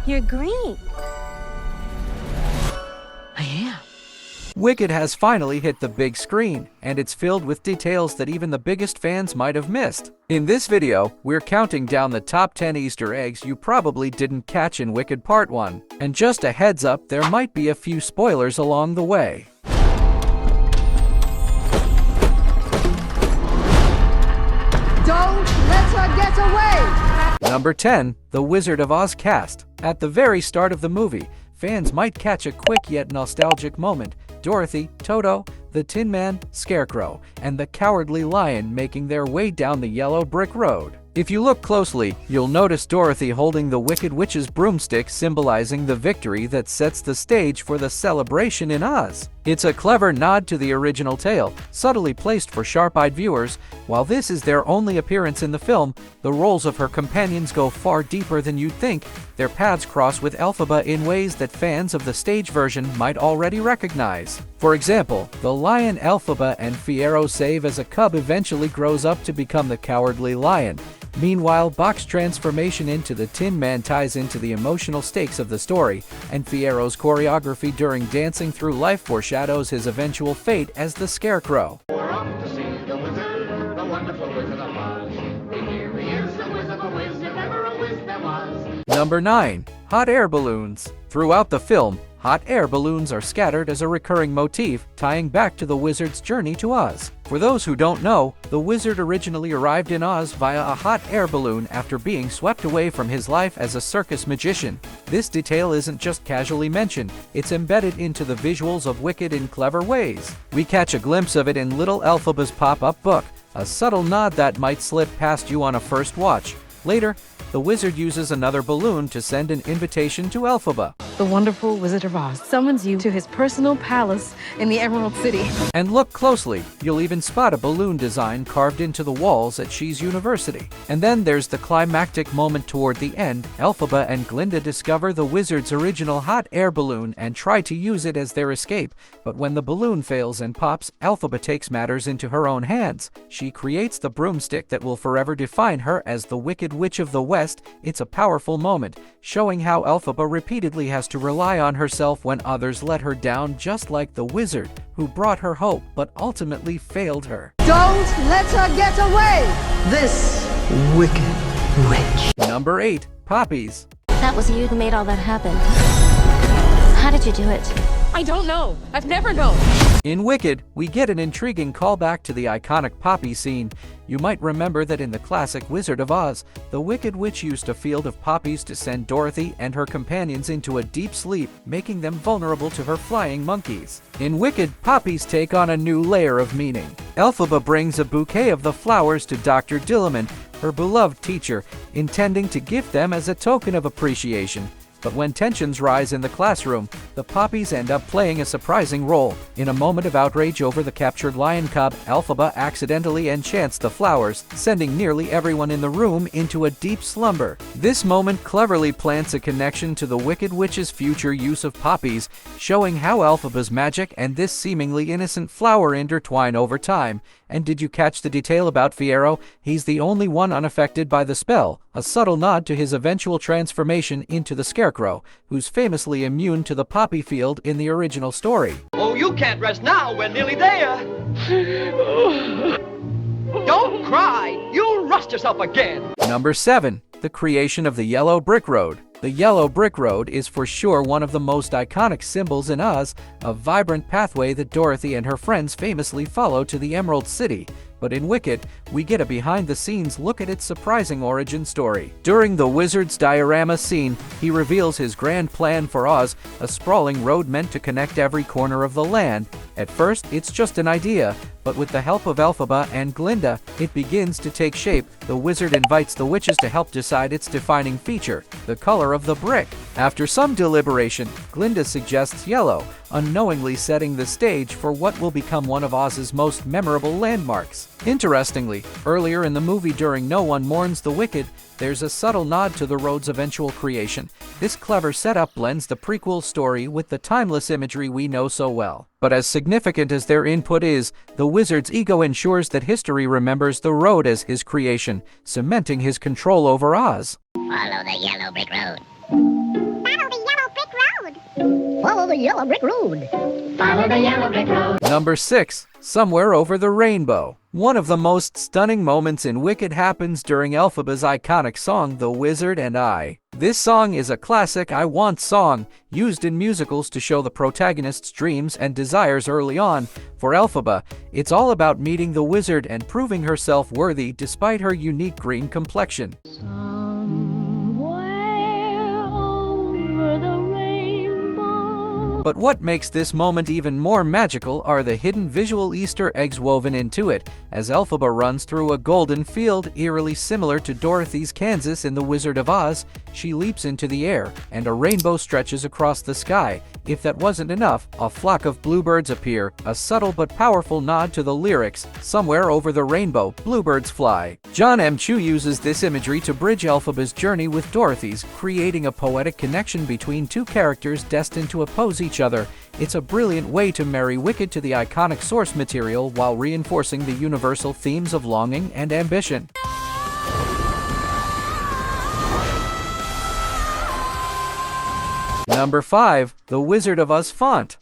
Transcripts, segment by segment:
You're great. I am. Wicked has finally hit the big screen, and it's filled with details that even the biggest fans might have missed. In this video, we're counting down the top 10 Easter eggs you probably didn't catch in Wicked Part 1. And just a heads up, there might be a few spoilers along the way. Don't let her get away! Number 10. The Wizard of Oz cast. At the very start of the movie, fans might catch a quick yet nostalgic moment. Dorothy, Toto, the Tin Man, Scarecrow, and the Cowardly Lion making their way down the yellow brick road. If you look closely, you'll notice Dorothy holding the Wicked Witch's broomstick, symbolizing the victory that sets the stage for the celebration in Oz. It's a clever nod to the original tale, subtly placed for sharp-eyed viewers. While this is their only appearance in the film, the roles of her companions go far deeper than you'd think. Their paths cross with Elphaba in ways that fans of the stage version might already recognize. For example, the lion Elphaba and Fiyero save as a cub eventually grows up to become the Cowardly Lion. Meanwhile, Bach's transformation into the Tin Man ties into the emotional stakes of the story, and Fiyero's choreography during Dancing Through Life foreshadows his eventual fate as the Scarecrow. We're off to see the wizard, the wonderful Wizard of Oz. Here he is, the Wiz of a Wiz, if ever a Wiz there was. Number 9. Hot air balloons. Throughout the film, hot air balloons are scattered as a recurring motif, tying back to the wizard's journey to Oz. For those who don't know, the wizard originally arrived in Oz via a hot air balloon after being swept away from his life as a circus magician. This detail isn't just casually mentioned, it's embedded into the visuals of Wicked in clever ways. We catch a glimpse of it in Little Elphaba's pop-up book, a subtle nod that might slip past you on a first watch. Later, the wizard uses another balloon to send an invitation to Elphaba. The wonderful Wizard of Oz summons you to his personal palace in the Emerald City. And look closely, you'll even spot a balloon design carved into the walls at She's University. And then there's the climactic moment toward the end. Elphaba and Glinda discover the wizard's original hot air balloon and try to use it as their escape. But when the balloon fails and pops, Elphaba takes matters into her own hands. She creates the broomstick that will forever define her as the Wicked Witch of the West. It's a powerful moment, showing how Elphaba repeatedly has to rely on herself when others let her down, just like the wizard, who brought her hope but ultimately failed her. Don't let her get away! This wicked witch. Number 8. Poppies. That was you who made all that happen. How did you do it? I don't know. I've never known. In Wicked, we get an intriguing callback to the iconic poppy scene. You might remember that in the classic Wizard of Oz, the Wicked Witch used a field of poppies to send Dorothy and her companions into a deep sleep, making them vulnerable to her flying monkeys. In Wicked, poppies take on a new layer of meaning. Elphaba brings a bouquet of the flowers to Dr. Dilliman, her beloved teacher, intending to gift them as a token of appreciation. But when tensions rise in the classroom, the poppies end up playing a surprising role. In a moment of outrage over the captured Lion Cub, Elphaba accidentally enchants the flowers, sending nearly everyone in the room into a deep slumber. This moment cleverly plants a connection to the Wicked Witch's future use of poppies, showing how Elphaba's magic and this seemingly innocent flower intertwine over time. And did you catch the detail about Fiyero? He's the only one unaffected by the spell, a subtle nod to his eventual transformation into the Scarecrow, who's famously immune to the poppy field in the original story. Oh, you can't rest now. We're nearly there. Don't cry. You'll rust yourself again. Number 7. The creation of the Yellow Brick Road. The Yellow Brick Road is for sure one of the most iconic symbols in Oz, a vibrant pathway that Dorothy and her friends famously follow to the Emerald City. But in Wicked, we get a behind-the-scenes look at its surprising origin story. During the wizard's diorama scene, he reveals his grand plan for Oz, a sprawling road meant to connect every corner of the land. At first, it's just an idea, but with the help of Elphaba and Glinda, it begins to take shape. The wizard invites the witches to help decide its defining feature, the color of the brick. After some deliberation, Glinda suggests yellow, unknowingly setting the stage for what will become one of Oz's most memorable landmarks. Interestingly, earlier in the movie during No One Mourns the Wicked, there's a subtle nod to the road's eventual creation. This clever setup blends the prequel story with the timeless imagery we know so well. But as significant as their input is, the wizard's ego ensures that history remembers the road as his creation, cementing his control over Oz. Follow the yellow brick road. road. Follow the yellow brick road. Follow the yellow brick road. Number 6. Somewhere Over the Rainbow. One of the most stunning moments in Wicked happens during Elphaba's iconic song, The Wizard and I. This song is a classic I Want song, used in musicals to show the protagonist's dreams and desires early on. For Elphaba, it's all about meeting the wizard and proving herself worthy despite her unique green complexion. But what makes this moment even more magical are the hidden visual Easter eggs woven into it, as Elphaba runs through a golden field eerily similar to Dorothy's Kansas in The Wizard of Oz. She leaps into the air, and a rainbow stretches across the sky. If that wasn't enough, a flock of bluebirds appear, a subtle but powerful nod to the lyrics, "Somewhere over the rainbow, bluebirds fly." John M. Chu uses this imagery to bridge Elphaba's journey with Dorothy's, creating a poetic connection between two characters destined to oppose each other. It's a brilliant way to marry Wicked to the iconic source material while reinforcing the universal themes of longing and ambition. Number 5. The Wizard of Oz font.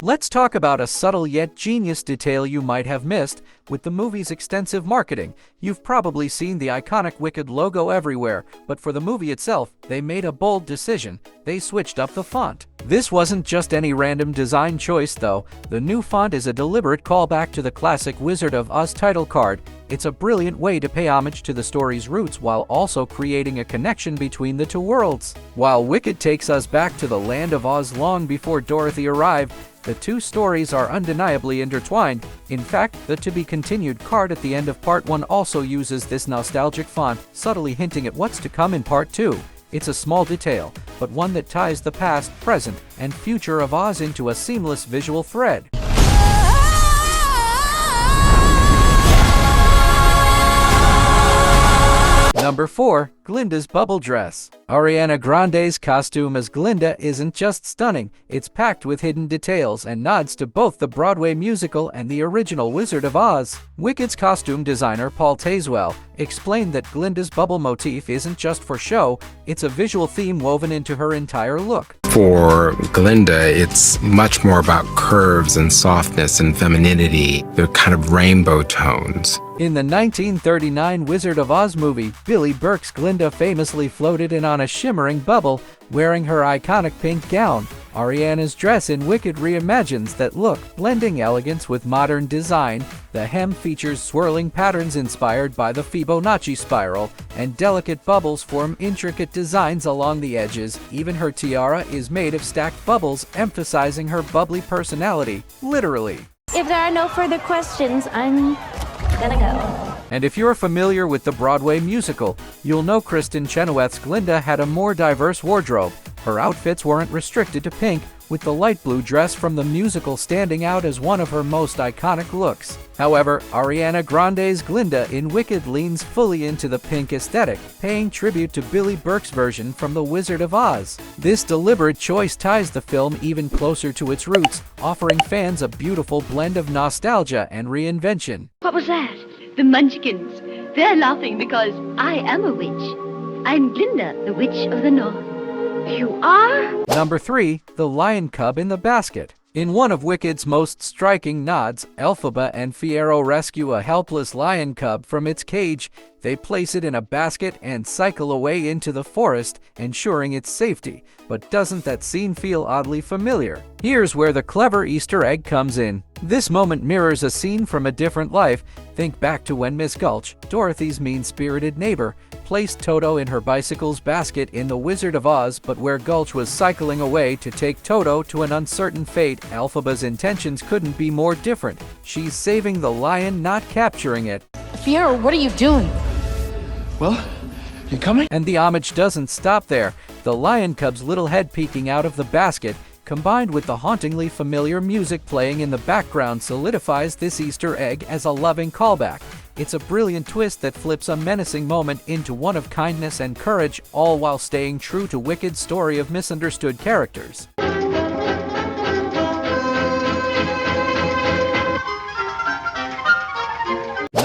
Let's talk about a subtle yet genius detail you might have missed. With the movie's extensive marketing, you've probably seen the iconic Wicked logo everywhere, but for the movie itself, they made a bold decision. They switched up the font. This wasn't just any random design choice, though. The new font is a deliberate callback to the classic Wizard of Oz title card. It's a brilliant way to pay homage to the story's roots while also creating a connection between the two worlds. While Wicked takes us back to the land of Oz long before Dorothy arrived, the two stories are undeniably intertwined. In fact, the to-be-continued card at the end of Part 1 also uses this nostalgic font, subtly hinting at what's to come in Part 2. It's a small detail, but one that ties the past, present, and future of Oz into a seamless visual thread. Number 4. Glinda's bubble dress. Ariana Grande's costume as Glinda isn't just stunning, it's packed with hidden details and nods to both the Broadway musical and the original Wizard of Oz. Wicked's costume designer Paul Tazewell explained that Glinda's bubble motif isn't just for show, it's a visual theme woven into her entire look. For Glinda, it's much more about curves and softness and femininity. They're kind of rainbow tones. In the 1939 Wizard of Oz movie, Billy Burke's Glinda famously floated in on a shimmering bubble, wearing her iconic pink gown. Ariana's dress in Wicked reimagines that look, blending elegance with modern design. The hem features swirling patterns inspired by the Fibonacci spiral, and delicate bubbles form intricate designs along the edges. Even her tiara is made of stacked bubbles, emphasizing her bubbly personality, literally. If there are no further questions, I'm gonna go. And if you're familiar with the Broadway musical, you'll know Kristin Chenoweth's Glinda had a more diverse wardrobe. Her outfits weren't restricted to pink, with the light blue dress from the musical standing out as one of her most iconic looks. However, Ariana Grande's Glinda in Wicked leans fully into the pink aesthetic, paying tribute to Billy Burke's version from The Wizard of Oz. This deliberate choice ties the film even closer to its roots, offering fans a beautiful blend of nostalgia and reinvention. What was that? The Munchkins. They're laughing because I am a witch. I'm Glinda, the Witch of the North. You are? Number 3. The Lion Cub in the Basket. In one of Wicked's most striking nods, Elphaba and Fiyero rescue a helpless lion cub from its cage. They place it in a basket and cycle away into the forest, ensuring its safety. But doesn't that scene feel oddly familiar? Here's where the clever Easter egg comes in. This moment mirrors a scene from a different life. Think back to when Miss Gulch, Dorothy's mean-spirited neighbor, placed Toto in her bicycle's basket in The Wizard of Oz, but where Gulch was cycling away to take Toto to an uncertain fate, Elphaba's intentions couldn't be more different. She's saving the lion, not capturing it. Fiyero, what are you doing? Well, you coming? And the homage doesn't stop there. The lion cub's little head peeking out of the basket, combined with the hauntingly familiar music playing in the background, solidifies this Easter egg as a loving callback. It's a brilliant twist that flips a menacing moment into one of kindness and courage, all while staying true to Wicked's story of misunderstood characters.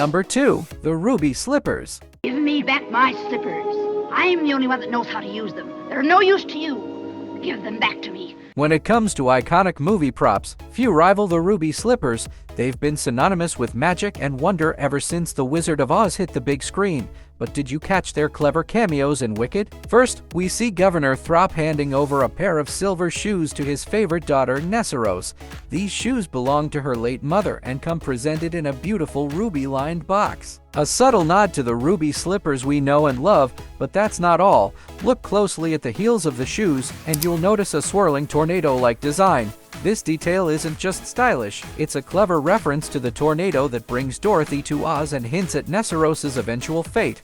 Number 2. The Ruby Slippers. Give me back my slippers. I'm the only one that knows how to use them. They're no use to you. Give them back to me. When it comes to iconic movie props, few rival the ruby slippers. They've been synonymous with magic and wonder ever since The Wizard of Oz hit the big screen. But did you catch their clever cameos in Wicked? First, we see Governor Throp handing over a pair of silver shoes to his favorite daughter, Nessarose. These shoes belong to her late mother and come presented in a beautiful ruby-lined box. A subtle nod to the ruby slippers we know and love, but that's not all. Look closely at the heels of the shoes, and you'll notice a swirling tornado-like design. This detail isn't just stylish, it's a clever reference to the tornado that brings Dorothy to Oz and hints at Nessarose's eventual fate.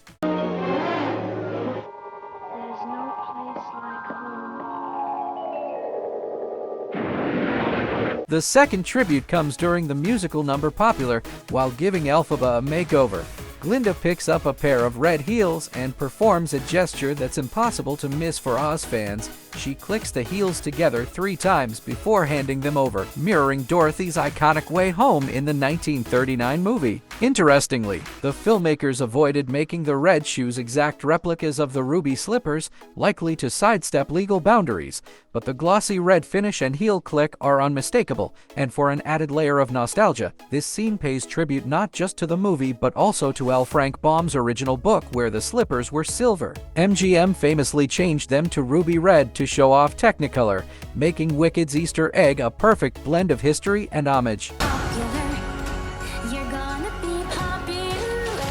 The second tribute comes during the musical number Popular, while giving Elphaba a makeover. Glinda picks up a pair of red heels and performs a gesture that's impossible to miss for Oz fans. She clicks the heels together 3 times before handing them over, mirroring Dorothy's iconic way home in the 1939 movie. Interestingly, the filmmakers avoided making the red shoes exact replicas of the ruby slippers, likely to sidestep legal boundaries, but the glossy red finish and heel click are unmistakable, and for an added layer of nostalgia, this scene pays tribute not just to the movie but also to L. Frank Baum's original book where the slippers were silver. MGM famously changed them to ruby red to show off Technicolor, making Wicked's Easter egg a perfect blend of history and homage. You're gonna be popular.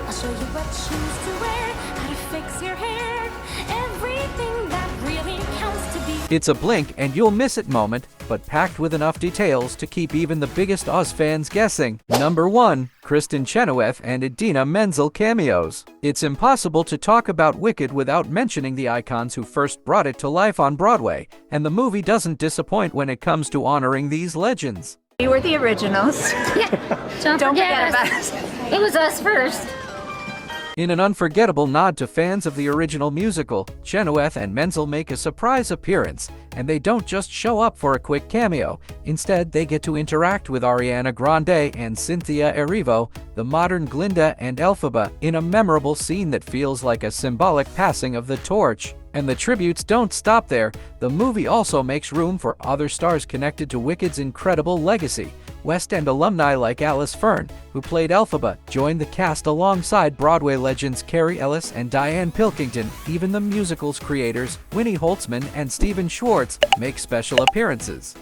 I'll show you what shoes to wear, how to fix your hair, everything that really counts to be. It's a blink and you'll miss it moment, but packed with enough details to keep even the biggest Oz fans guessing. Number 1. Kristin Chenoweth and Idina Menzel cameos. It's impossible to talk about Wicked without mentioning the icons who first brought it to life on Broadway, and the movie doesn't disappoint when it comes to honoring these legends. We were the originals. Don't forget about us. It was us first. In an unforgettable nod to fans of the original musical, Chenoweth and Menzel make a surprise appearance, and they don't just show up for a quick cameo. Instead, they get to interact with Ariana Grande and Cynthia Erivo, the modern Glinda and Elphaba, in a memorable scene that feels like a symbolic passing of the torch. And the tributes don't stop there. The movie also makes room for other stars connected to Wicked's incredible legacy. West End alumni like Alice Fern, who played Elphaba, joined the cast alongside Broadway legends Carrie Ellis and Diane Pilkington. Even the musical's creators, Winnie Holtzman and Stephen Schwartz, make special appearances.